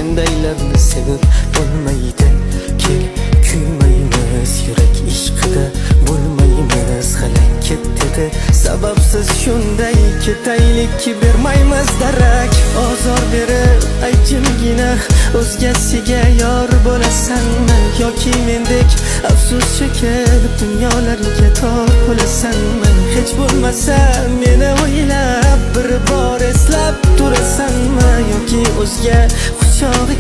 shundaylarni sevib bo'lmaydi. Kel kuymaymiz, yurak ishqida bo'lmaymiz halakatda. Sababsiz shunday ketaylik, bermaymiz darak. Ozor berib aytjimgina o'zgasiga yor bo'lasanmi, yoki mendek afsus chekib dunyolarga tor bo'lasanmi? Hech bo'lmasa meni o'ylab bir bor eslab turasanmi, yoki o'zga quchog'i